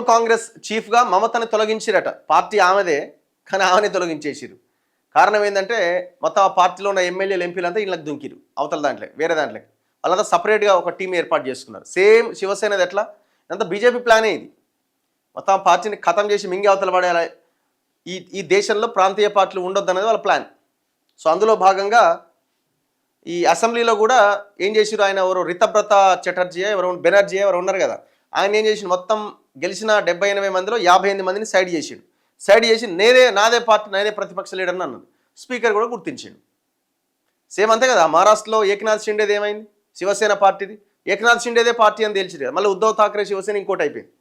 తృణమూల్ కాంగ్రెస్ చీఫ్గా మమతని తొలగించిరట. పార్టీ ఆమెదే, కానీ ఆమెనే తొలగించేసిరు. కారణం ఏంటంటే మొత్తం ఆ పార్టీలో ఉన్న ఎమ్మెల్యేలు ఎంపీలంతా ఇళ్ళకి దుంకిరు, అవతల దాంట్లో వేరే దాంట్లో. వాళ్ళంతా సపరేట్గా ఒక టీం ఏర్పాటు చేసుకున్నారు. సేమ్ శివసేనది ఎట్లా, ఇదంతా బీజేపీ ప్లానే. ఇది మొత్తం పార్టీని ఖతం చేసి మింగి అవతల పడేయాలి, ఈ దేశంలో ప్రాంతీయ పార్టీలు ఉండొద్దు అనేది వాళ్ళ ప్లాన్. సో అందులో భాగంగా ఈ అసెంబ్లీలో కూడా ఏం చేసిరు, ఆయన ఎవరు రితబ్రత చటర్జీ ఎవరు బెనర్జీ ఎవరు ఉన్నారు కదా, ఆయన ఏం చేసిండు, మొత్తం గెలిచిన 70-80 మందిలో 58 మందిని సైడ్ చేసిండు. సైడ్ చేసి నాదే పార్టీ, నాదే ప్రతిపక్ష లీడర్ అని అన్నాడు. స్పీకర్ కూడా గుర్తించిండు. సేమ్ అంతే కదా. మహారాష్ట్రలో ఏకనాథ్ షిండేది ఏమైంది, శివసేన పార్టీది, ఏకనాథ్ షిండేదే పార్టీ అని తేల్చింది కదా. మళ్ళీ ఉద్ధవ్ ఠాక్రే శివసేన ఇంకోటి అయిపోయింది.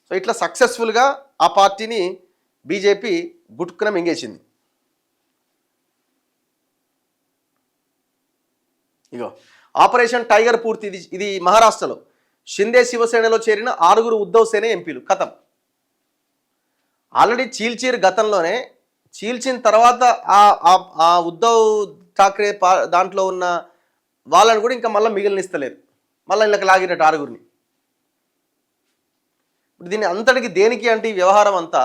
సో ఇట్లా సక్సెస్ఫుల్గా ఆ పార్టీని బీజేపీ గుట్టుకున మింగేసింది. ఇగో ఆపరేషన్ టైగర్ పూర్తి. ఇది మహారాష్ట్రలో షిందే శివసేనలో చేరిన 6 ఉద్ధవ్ సేన ఎంపీలు కథం. ఆల్రెడీ చీల్చిరు గతంలోనే. చీల్చిన తర్వాత ఆ ఉద్ధవ్ ఠాక్రే దాంట్లో ఉన్న వాళ్ళని కూడా ఇంకా మళ్ళీ మిగిలినిస్తలేరు, మళ్ళీ ఇళ్ళకి లాగినట్టు 6. ఇప్పుడు దీన్ని అంతటికి దేనికి అంటే ఈ వ్యవహారం అంతా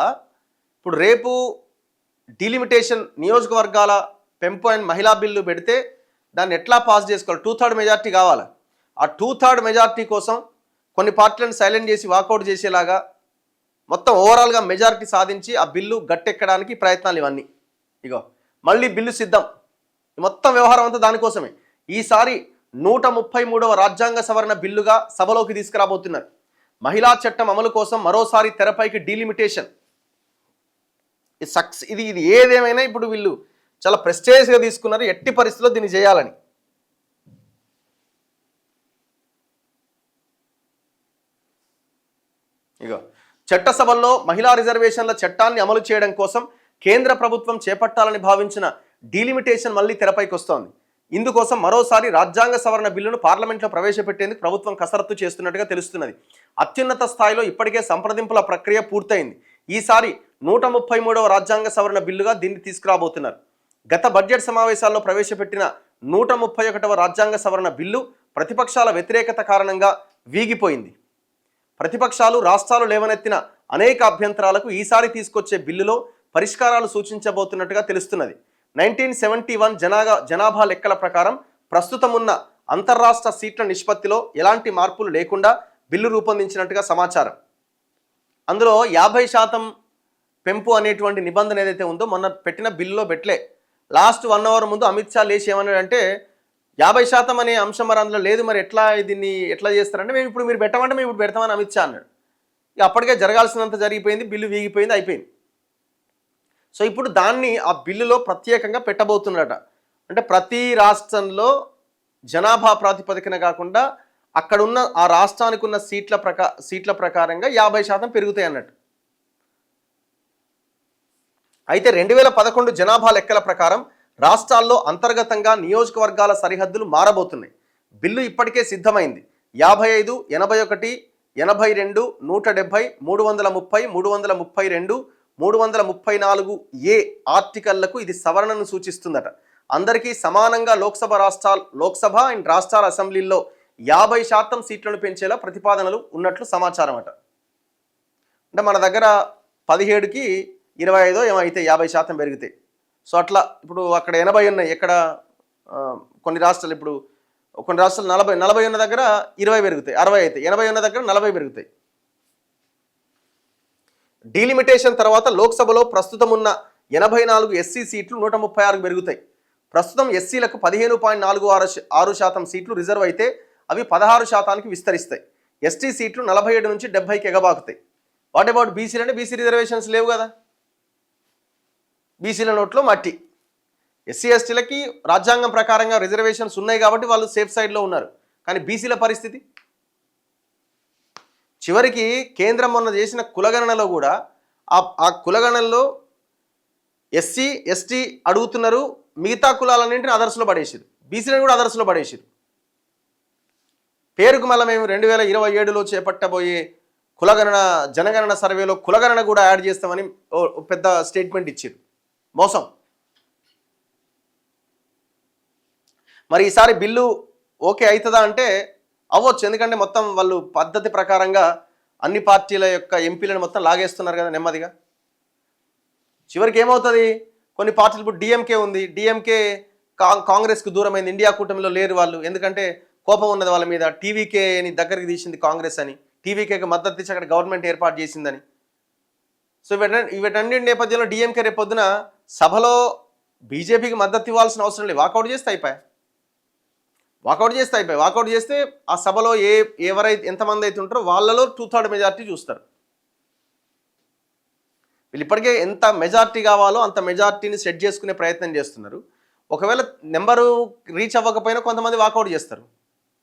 ఇప్పుడు రేపు డిలిమిటేషన్ నియోజకవర్గాల పెంపు అండ్ మహిళా బిల్లు పెడితే దాన్ని ఎట్లా పాస్ చేసుకోవాలి, 2/3 మెజార్టీ కావాలి. ఆ 2/3 మెజార్టీ కోసం కొన్ని పార్టీలను సైలెంట్ చేసి వాకౌట్ చేసేలాగా మొత్తం ఓవరాల్గా మెజారిటీ సాధించి ఆ బిల్లు గట్టెక్కడానికి ప్రయత్నాలు ఇవన్నీ. ఇగో మళ్ళీ బిల్లు సిద్ధం. మొత్తం వ్యవహారం అంతా దానికోసమే. ఈసారి 133వ రాజ్యాంగ సవరణ బిల్లుగా సభలోకి తీసుకురాబోతున్నారు. మహిళా చట్టం అమలు కోసం మరోసారి తెరపైకి డీలిమిటేషన్. ఇది ఏదేమైనా ఇప్పుడు వీళ్ళు చాలా ప్రెస్టేజ్గా తీసుకున్నారు, ఎట్టి పరిస్థితుల్లో దీన్ని చేయాలని. ఇగో చట్టసభల్లో మహిళా రిజర్వేషన్ల చట్టాన్ని అమలు చేయడం కోసం కేంద్ర ప్రభుత్వం చేపట్టాలని భావించిన డీలిమిటేషన్ మళ్ళీ తెరపైకి వస్తోంది. ఇందుకోసం మరోసారి రాజ్యాంగ సవరణ బిల్లును పార్లమెంట్లో ప్రవేశపెట్టేందుకు ప్రభుత్వం కసరత్తు చేస్తున్నట్టుగా తెలుస్తున్నది. అత్యున్నత స్థాయిలో ఇప్పటికే సంప్రదింపుల ప్రక్రియ పూర్తయింది. ఈసారి 133వ రాజ్యాంగ సవరణ బిల్లుగా దీన్ని తీసుకురాబోతున్నారు. గత బడ్జెట్ సమావేశాల్లో ప్రవేశపెట్టిన 131వ రాజ్యాంగ సవరణ బిల్లు ప్రతిపక్షాల వ్యతిరేకత కారణంగా వీగిపోయింది. ప్రతిపక్షాలు రాష్ట్రాలు లేవనెత్తిన అనేక అభ్యంతరాలకు ఈసారి తీసుకొచ్చే బిల్లులో పరిష్కారాలు సూచించబోతున్నట్టుగా తెలుస్తున్నది. 1971 జనాభా లెక్కల ప్రకారం ప్రస్తుతం ఉన్న అంతర్రాష్ట్ర సీట్ల నిష్పత్తిలో ఎలాంటి మార్పులు లేకుండా బిల్లు రూపొందించినట్టుగా సమాచారం. అందులో 50% పెంపు అనేటువంటి నిబంధన ఏదైతే ఉందో మొన్న పెట్టిన బిల్లులో పెట్టలే. లాస్ట్ 1 అవర్ ముందు అమిత్ షా లేచి ఏమన్నాడంటే 50% అనే అంశం మరి అందులో లేదు, మరి దీన్ని ఎట్లా చేస్తారంటే మీరు పెట్టమంటే మేము ఇప్పుడు పెడతామని అమిత్ షా అన్నాడు. ఇక అప్పటికే జరగాల్సినంత జరిగిపోయింది, బిల్లు వీగిపోయింది, అయిపోయింది. సో ఇప్పుడు దాన్ని ఆ బిల్లులో ప్రత్యేకంగా పెట్టబోతున్నారట. అంటే ప్రతి రాష్ట్రంలో జనాభా ప్రాతిపదికన కాకుండా అక్కడున్న ఆ రాష్ట్రానికి ఉన్న సీట్ల ప్రకారంగా 50% పెరుగుతాయి అన్నట్టు. అయితే 2011 జనాభా లెక్కల ప్రకారం రాష్ట్రాల్లో అంతర్గతంగా నియోజకవర్గాల సరిహద్దులు మారబోతున్నాయి. బిల్లు ఇప్పటికే సిద్ధమైంది. 55, 81, 82, 170, 330, 332, 334 ఆర్టికళ్లకు ఇది సవరణను సూచిస్తుందట. అందరికీ సమానంగా లోక్సభ అండ్ రాష్ట్రాల అసెంబ్లీల్లో 50% సీట్లను పెంచేలా ప్రతిపాదనలు ఉన్నట్లు సమాచారం అట. అంటే మన దగ్గర 17కి 25 ఏమో అయితే 50% పెరిగితే. సో అట్లా ఇప్పుడు అక్కడ 80 ఉన్నాయి, ఎక్కడ కొన్ని రాష్ట్రాలు, ఇప్పుడు కొన్ని రాష్ట్రాలు 40 ఉన్న దగ్గర 20 పెరుగుతాయి, 60 అయితే 80 ఉన్న దగ్గర 40 పెరుగుతాయి. డీలిమిటేషన్ తర్వాత లోక్సభలో ప్రస్తుతం ఉన్న 84 ఎస్సీ సీట్లు 136 పెరుగుతాయి. ప్రస్తుతం ఎస్సీలకు 15.46% సీట్లు రిజర్వ్ అయితే అవి 16%కి విస్తరిస్తాయి. ఎస్టీ సీట్లు 47 నుంచి 70కి ఎగబాకుతాయి. వాట్ అబౌట్ బీసీలు అంటే బీసీ రిజర్వేషన్స్ లేవు కదా, బీసీల నోట్లో మట్టి. ఎస్సీ ఎస్టీలకి రాజ్యాంగం ప్రకారంగా రిజర్వేషన్స్ ఉన్నాయి కాబట్టి వాళ్ళు సేఫ్ సైడ్లో ఉన్నారు. కానీ బీసీల పరిస్థితి, చివరికి కేంద్రం మొన్న చేసిన కులగణనలో కూడా ఆ కులగణనలో ఎస్సీ ఎస్టీ అడుగుతున్నారు, మిగతా కులాలన్నింటినీ అదర్స్లో పడేసారు, బీసీలను కూడా అదర్స్లో పడేసారు. పేరుకు మళ్ళీ మేము 2027లో చేపట్టబోయే జనగణన సర్వేలో కులగణన కూడా యాడ్ చేస్తామని పెద్ద స్టేట్మెంట్ ఇచ్చారు. మోసం. మరి ఈసారి బిల్లు ఓకే అవుతుందా అంటే అవ్వచ్చు, ఎందుకంటే మొత్తం వాళ్ళు పద్ధతి ప్రకారంగా అన్ని పార్టీల యొక్క ఎంపీలను మొత్తం లాగేస్తున్నారు కదా నెమ్మదిగా. చివరికి ఏమవుతుంది, కొన్ని పార్టీలు ఇప్పుడు డిఎంకే ఉంది, డిఎంకే కాంగ్రెస్కు దూరమైంది, ఇండియా కూటమిలో లేరు వాళ్ళు, ఎందుకంటే కోపం ఉన్నది వాళ్ళ మీద, టీవీకేని దగ్గరికి తీసింది కాంగ్రెస్ అని, టీవీకేకి మద్దతు ఇచ్చి అక్కడ గవర్నమెంట్ ఏర్పాటు చేసిందని. సో వీటన్నిటి నేపథ్యంలో డిఎంకే రేపొద్దున సభలో బీజేపీకి మద్దతు ఇవ్వాల్సిన అవసరం లేదు, వాకౌట్ చేస్తే అయిపోయాయి. వాకౌట్ చేస్తే ఆ సభలో ఎవరైతే ఎంతమంది అయితే ఉంటారో వాళ్ళలో 2/3 మెజార్టీ చూస్తారు. వీళ్ళు ఇప్పటికే ఎంత మెజార్టీ కావాలో అంత మెజార్టీని సెట్ చేసుకునే ప్రయత్నం చేస్తున్నారు. ఒకవేళ నెంబరు రీచ్ అవ్వకపోయినా కొంతమంది వాకౌట్ చేస్తారు.